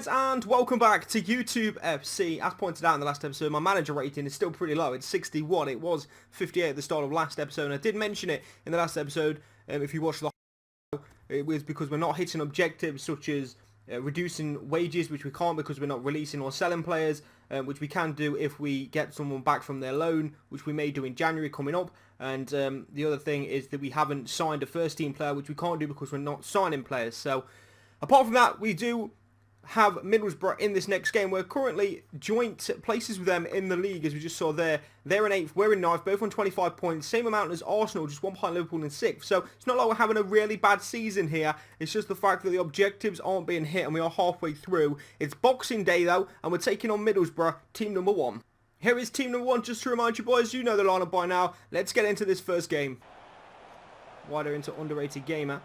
guys, and welcome back to YouTube FC. As pointed out in the last episode, my manager rating is still pretty low. It's 61. It was 58 at the start of last episode, and I did mention it in the last episode. If you watched the whole, it was because we're not hitting objectives such as reducing wages, which we can't because we're not releasing or selling players, which we can do if we get someone back from their loan, which we may do in January coming up. And the other thing is that we haven't signed a first team player, which we can't do because we're not signing players. So apart from that, we do have Middlesbrough in this next game. We're currently joint places with them in the league, as we just saw there. They're in 8th, we're in 9th, both on 25 points. Same amount as Arsenal, just 1 point Liverpool in 6th. So it's not like we're having a really bad season here. It's just the fact that the objectives aren't being hit and we are halfway through. It's Boxing Day though, and we're taking on Middlesbrough, team number 1. Here is team number 1, just to remind you boys, you know the lineup by now. Let's get into this first game. Wider into Underrated Gamer.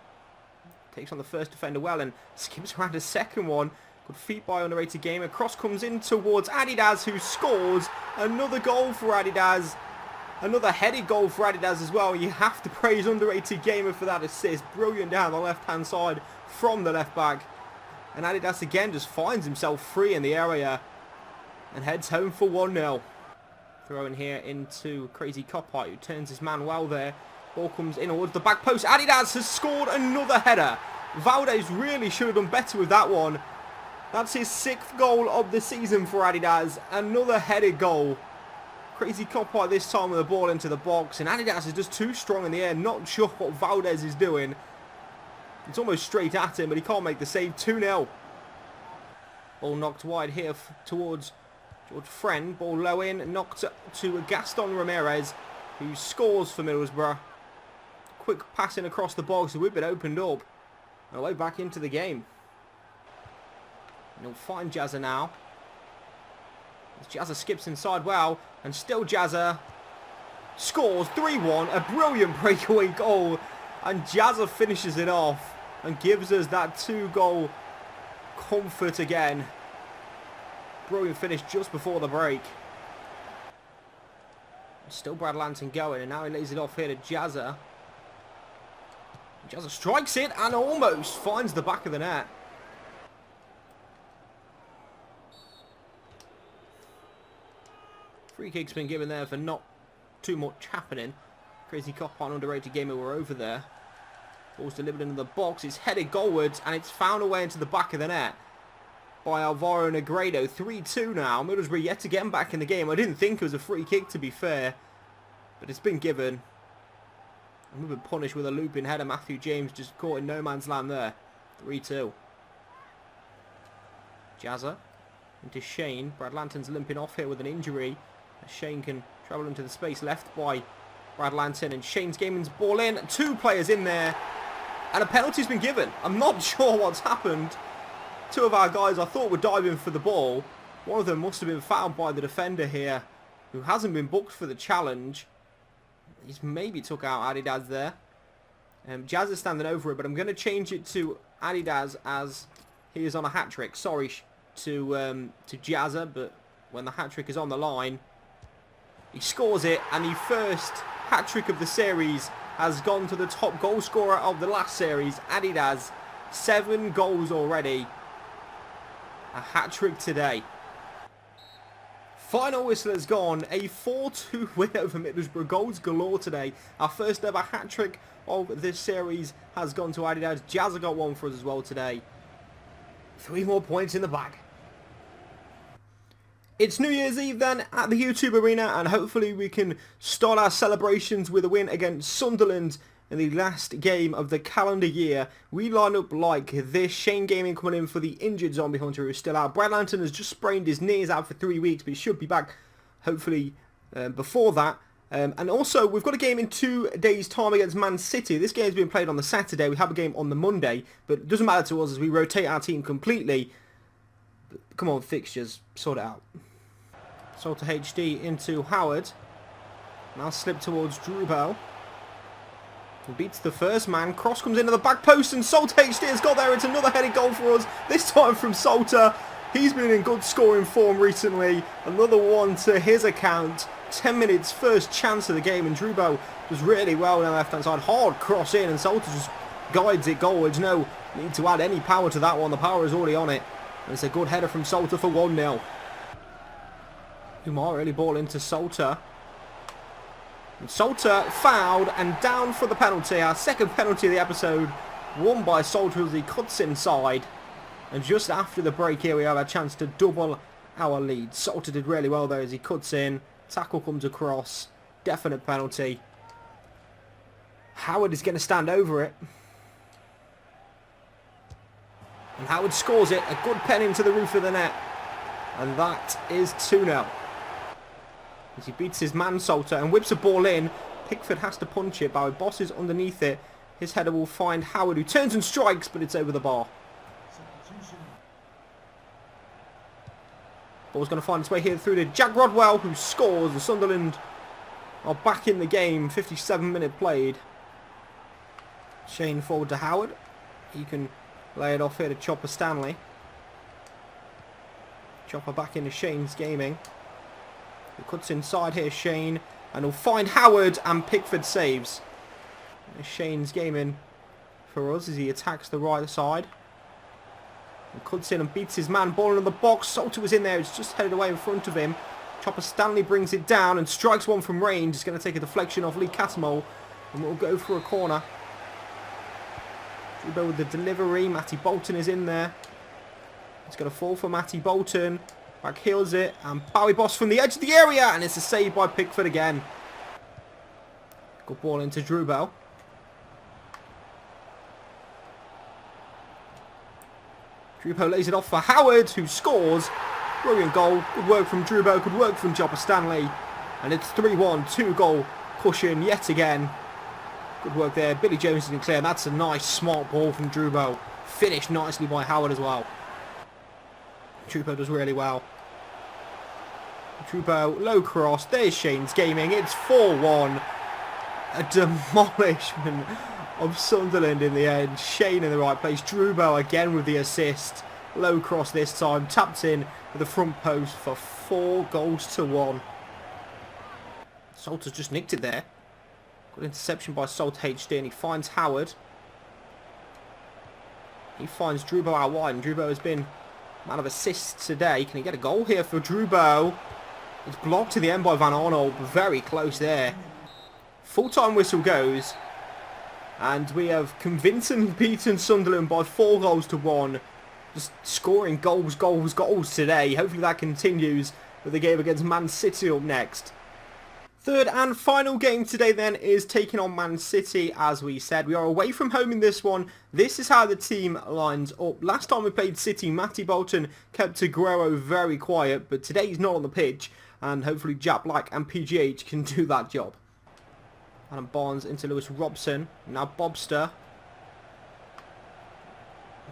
Takes on the first defender well and skips around a second one. Good feet by Underrated Gamer. Cross comes in towards Adidas, who scores another goal for Adidas. Another headed goal for Adidas as well. You have to praise Underrated Gamer for that assist. Brilliant down the left-hand side from the left back. And Adidas again just finds himself free in the area and heads home for 1-0. Throw in here into Crazy Copite, who turns his man well there. Ball comes in towards the back post. Adidas has scored another header. Valdez really should have done better with that one. That's his 6th goal of the season for Adidas. Another headed goal. Crazy Copite this time with the ball into the box. And Adidas is just too strong in the air. Not sure what Valdez is doing. It's almost straight at him, but he can't make the save. 2-0. Ball knocked wide here towards George Friend. Ball low in. Knocked to Gaston Ramirez, who scores for Middlesbrough. Quick passing across the box. So we've been opened up. And away back into the game. And he'll find Jazza now. As Jazza skips inside well. And still Jazza scores 3-1. A brilliant breakaway goal. And Jazza finishes it off. And gives us that 2-goal comfort again. Brilliant finish just before the break. Still Brad Lanton going. And now he lays it off here to Jazza. Jazza strikes it and almost finds the back of the net. Free kick's been given there for not too much happening. Crazy Copite, Underrated Gamer were over there. Ball's delivered into the box. It's headed goalwards and it's found a way into the back of the net by Alvaro Negredo. 3-2 now. Middlesbrough yet again back in the game. I didn't think it was a free kick, to be fair, but it's been given. And we've been punished with a looping header. Matthew James just caught in no man's land there. 3-2. Jazza into Shane. Brad Lanton's limping off here with an injury. Shane can travel into the space left by Brad Lanton, and Shane's gaming's ball in. 2 players in there, and a penalty's been given. I'm not sure what's happened. 2 of our guys I thought were diving for the ball. One of them must have been fouled by the defender here, who hasn't been booked for the challenge. He's maybe took out Adidas there. Jazz is standing over it, but I'm going to change it to Adidas as he is on a hat-trick. Sorry to Jazza, but when the hat-trick is on the line, he scores it, and the first hat-trick of the series has gone to the top goal scorer of the last series, Adidas. 7 goals already. A hat-trick today. Final whistle has gone. A 4-2 win over Middlesbrough. Goals galore today. Our first ever hat-trick of this series has gone to Adidas. Jazza got one for us as well today. 3 more points in the bag. It's New Year's Eve then at the YouTube Arena, and hopefully we can start our celebrations with a win against Sunderland in the last game of the calendar year. We line up like this. Shane Gaming coming in for the injured Zombie Hunter, who's still out. Brad Lanton has just sprained his knee, is out for 3 weeks, but he should be back hopefully before that. And also, we've got a game in 2 days' time against Man City. This game's been played on the Saturday. We have a game on the Monday, but it doesn't matter to us as we rotate our team completely. But come on, fixtures, sort it out. Salter HD into Howard. Now slip towards Drubel. He beats the first man. Cross comes into the back post, and Salter HD has got there. It's another headed goal for us. This time from Salter. He's been in good scoring form recently. Another one to his account. 10 minutes, first chance of the game, and Drubel does really well on the left-hand side. Hard cross in, and Salter just guides it goalwards. No need to add any power to that one. The power is already on it. And it's a good header from Salter for 1-0. Umar really ball into Salter. And Salter fouled and down for the penalty. Our second penalty of the episode. Won by Salter as he cuts inside. And just after the break here we have a chance to double our lead. Salter did really well there as he cuts in. Tackle comes across. Definite penalty. Howard is going to stand over it. And Howard scores it. A good pen into the roof of the net. And that is 2-0. As he beats his man Salter and whips a ball in. Pickford has to punch it. Bowie bosses underneath it. His header will find Howard, who turns and strikes, but it's over the bar. Ball's going to find its way here through to Jack Rodwell, who scores. The Sunderland are back in the game. 57-minute played. Shane forward to Howard. He can lay it off here to Chopper Stanley. Chopper back into Shane's gaming. He cuts inside here, Shane, and he'll find Howard, and Pickford saves. Shane's gaming for us as he attacks the right side. And cuts in and beats his man. Ball in the box. Salter was in there. It's just headed away in front of him. Chopper Stanley brings it down and strikes one from range. He's going to take a deflection off Lee Catamol. And we'll go for a corner. Drubo with the delivery. Matty Bolton is in there. It's going to fall for Matty Bolton. Back heels it. And Bowie Boss from the edge of the area. And it's a save by Pickford again. Good ball into Drubo. Drubo lays it off for Howard, who scores. Brilliant goal. Good work from Drubo. Good work from Chopper Stanley. And it's 3-1. 2-goal cushion yet again. Good work there. Billy Jones didn't clear. That's a nice, smart ball from Drubo. Finished nicely by Howard as well. Drubo does really well. Drubo, low cross. There's Shane's gaming. It's 4-1. A demolishment of Sunderland in the end. Shane in the right place. Drubo again with the assist. Low cross this time. Tapped in with the front post for 4-1. Salter's just nicked it there. Good interception by Salt HD, and he finds Howard. He finds Drubo out wide, and Drubo has been man of assists today. Can he get a goal here for Drubo? It's blocked to the end by Van Arnold. Very close there. Full-time whistle goes. And we have convincingly beaten Sunderland by 4-1. Just scoring goals today. Hopefully that continues with the game against Man City up next. Third and final game today then is taking on Man City. As we said, we are away from home in this one. This is how the team lines up. Last time we played City, Matty Bolton kept Aguero very quiet, but today he's not on the pitch, and hopefully Jack Black and PGH can do that job. Adam Barnes into Lewis Robson. Now Bobster.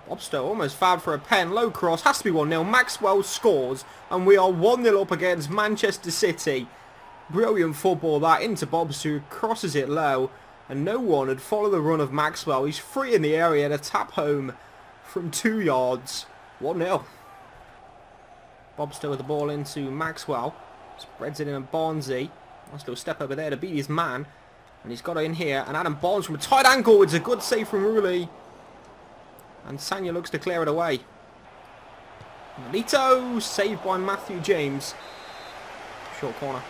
Bobster almost fouled for a pen. Low cross. Has to be 1-0. Maxwell scores. And we are 1-0 up against Manchester City. Brilliant football that into Bobster, who crosses it low. And no one had followed the run of Maxwell. He's free in the area to tap home from 2 yards. 1-0. Bobster with the ball into Maxwell. Spreads it in on Barnesy. Nice little step over there to beat his man. And he's got it in here. And Adam Barnes from a tight angle. It's a good save from Rooley. And Sanya looks to clear it away. Melito, saved by Matthew James. Short corner.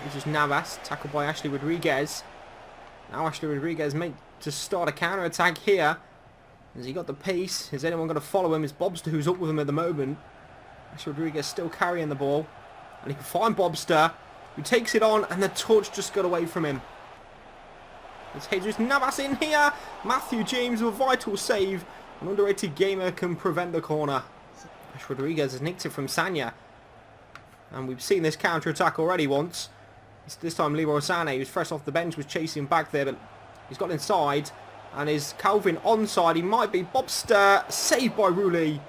This is Navas, tackled by Ashley Rodriguez. Now Ashley Rodriguez made to start a counter-attack here. Has he got the pace? Is anyone going to follow him? It's Bobster who's up with him at the moment. Ashley Rodriguez still carrying the ball. And he can find Bobster, who takes it on, and the touch just got away from him. It's Jesus Navas in here. Matthew James with a vital save. An underrated gamer can prevent the corner. Ash Rodriguez has nicked it from Sanya. And we've seen this counter-attack already once. This time Leroy Sané, who's fresh off the bench, was chasing back there, but he's got inside. And is Calvin onside? He might be. Bobster, saved by Rooley.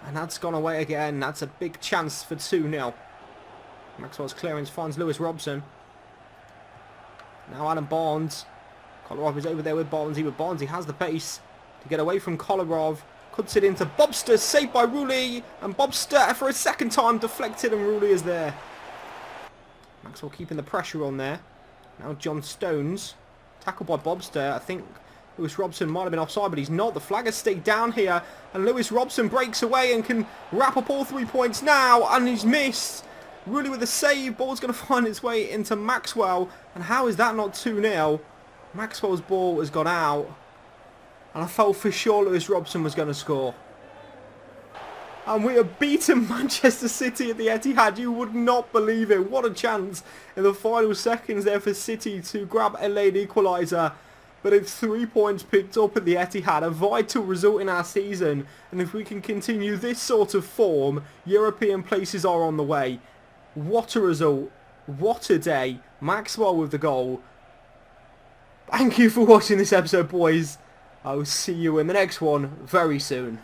And that's gone away again. That's a big chance for 2-0. Maxwell's clearance finds Lewis Robson. Now Adam Barnes. Kolarov is over there with Barnesy. With Barnesy has the pace to get away from Kolarov. Cuts it into Bobster, saved by Rooley. And Bobster for a second time deflected, and Rooley is there. Maxwell keeping the pressure on there. Now John Stones. Tackled by Bobster. I think Lewis Robson might have been offside, but he's not. The flag has stayed down here, and Lewis Robson breaks away and can wrap up all 3 points now, and he's missed. Really with a save, ball's going to find its way into Maxwell, and how is that not 2-0? Maxwell's ball has gone out, and I felt for sure Lewis Robson was going to score. And we have beaten Manchester City at the Etihad. You would not believe it. What a chance in the final seconds there for City to grab a late equaliser. But it's 3 points picked up at the Etihad, a vital result in our season. And if we can continue this sort of form, European places are on the way. What a result. What a day. Maxwell with the goal. Thank you for watching this episode, boys. I will see you in the next one very soon.